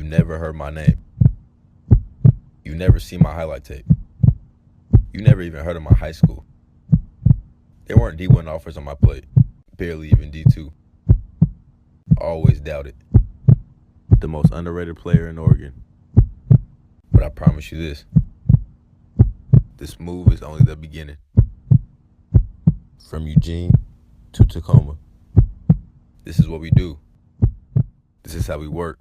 never heard my name. You never seen my highlight tape. You never even heard of my high school. There weren't D1 offers on my plate, barely even D2. Always doubted. The most underrated player in Oregon. But I promise you this move is only the beginning. From Eugene to Tacoma, this is what we do. This is how we work.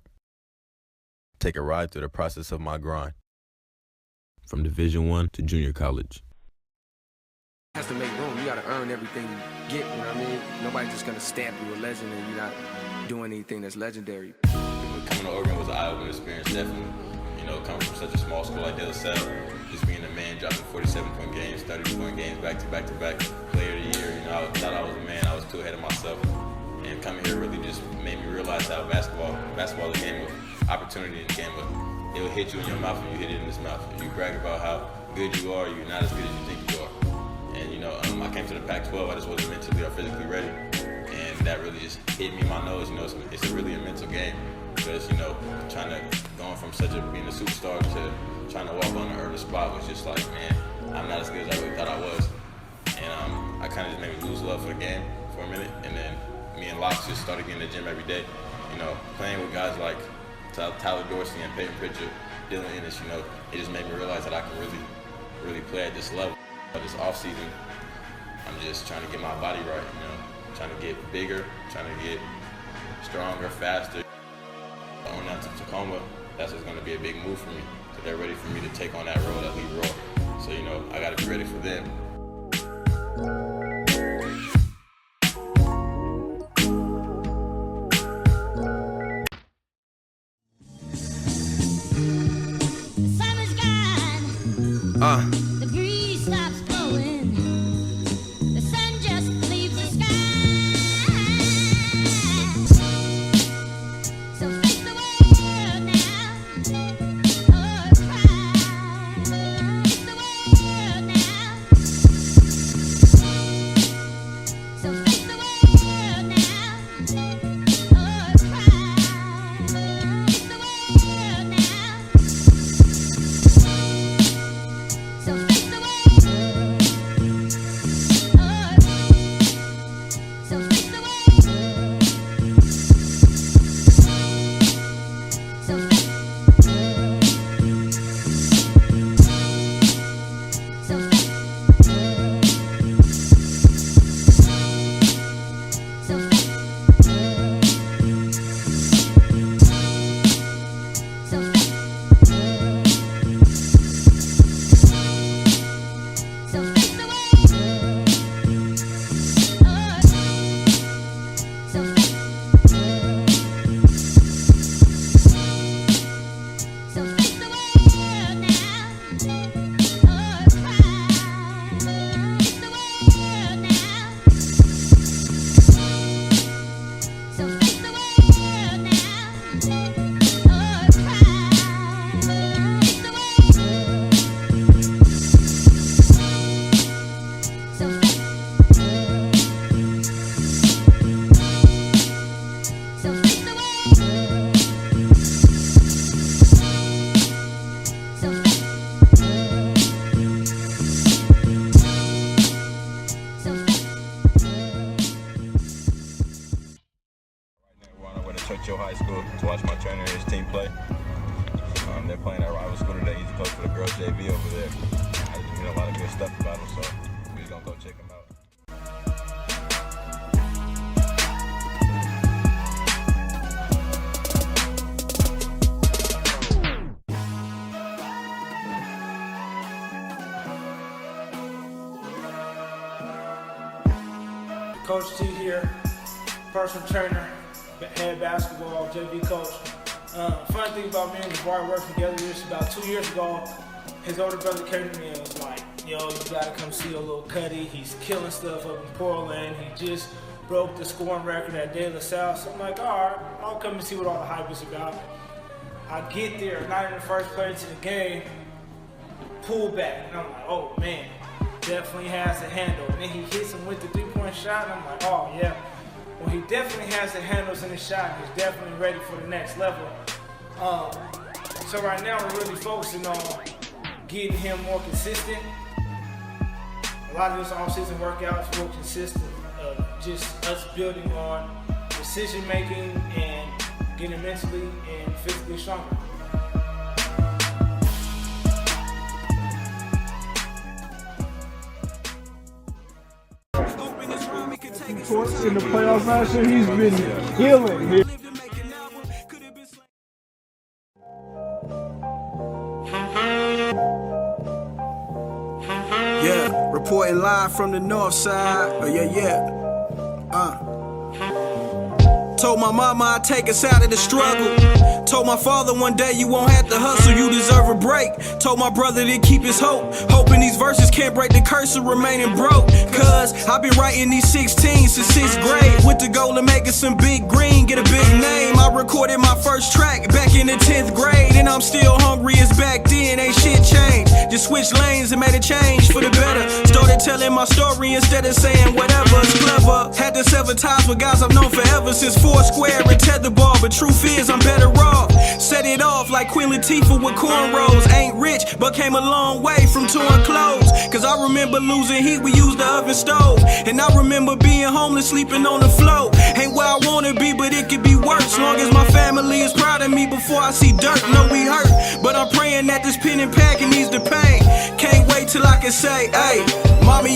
Take a ride through the process of my grind. From Division I to junior college. Has to make room. You got to earn everything you get, you know what I mean? Nobody's just going to stamp you a legend and you're not doing anything that's legendary. Coming to Oregon was an eye-opening experience, definitely. You know, coming from such a small school like De La Salle, just being a man, dropping 47-point games, 30-point games, back-to-back, player of the year. You know, I thought I was a man. I was too ahead of myself. And coming here really just made me realize how basketball is a game of opportunity and a game of, it will hit you in your mouth and you hit it in his mouth. You brag about how good you are, you're not as good as you think you are. And you know, I came to the Pac-12, I just wasn't mentally or physically ready. And that really just hit me in my nose. You know, it's really a mental game. Because, you know, going from being a superstar to trying to walk on the early spot was just like, man, I'm not as good as I really thought I was. And I kind of just made me lose love for the game for a minute. And then me and Locks just started getting in the gym every day. You know, playing with guys like Tyler Dorsey and Peyton Pritchard, Dylan Ennis, you know, it just made me realize that I can really play at this level. This off season, I'm just trying to get my body right, you know, trying to get bigger, trying to get stronger, faster. Going out to Tacoma, that's what's going to be a big move for me. So they're ready for me to take on that role, that lead role. So, you know, I got to be ready for them. The breeze stops blowing. The sun just leaves the sky. So face the world now. Oh, cry. Face the world now. So face the world now. Oh, cry. Face the world now. So face the world. So face the world. So Churchill High School to watch my trainer and his team play. They're playing at rival school today. He's coach for the girls JV over there. I've heard a lot of good stuff about him, so we're just gonna go check him out. Coach T here, personal trainer, head basketball, JV coach. Funny thing about me and JaVary working together is about 2 years ago, his older brother came to me and was like, yo, you gotta come see a little Cuddy. He's killing stuff up in Portland. He just broke the scoring record at De La Salle. So I'm like, all right, I'll come and see what all the hype is about. I get there, not in the first place of the game, pull back, and I'm like, oh man, definitely has the handle. And then he hits him with the three-point shot, and I'm like, oh yeah. Well, he definitely has the handles in his shot. He's definitely ready for the next level. So right now we're really focusing on getting him more consistent. A lot of this off-season workouts will consist of just us building on decision making and getting mentally and physically stronger. In the playoffs last year, he's been killing it. Yeah, reporting live from the north side. Oh yeah. Told my mama I'd take us out of the struggle. Told my father one day you won't have to hustle, you deserve a break. Told my brother to keep his hope, hoping these verses can't break the curse of remaining broke. Cause I've been writing these 16s since 6th grade, with the goal of making some big green, get a big name. I recorded my first track back in the 10th grade, and I'm still hungry as back then, ain't shit changed. Just switched lanes and made a change for the better. Started telling my story instead of saying whatever, it's clever. Had to sever ties with guys I've known forever, since Foursquare and Tetherball, but truth is I'm better off. Set it off like Queen Latifah with cornrows. Ain't rich, but came a long way from torn clothes. Cause I remember losing heat, we used the oven stove. And I remember being homeless, sleeping on the floor. Ain't where I wanna be, but it could be worse. Long as my family is proud of me before I see dirt. No, we hurt, but I'm praying that this pen and packing ease the pain. Can't wait till I can say, hey, mommy,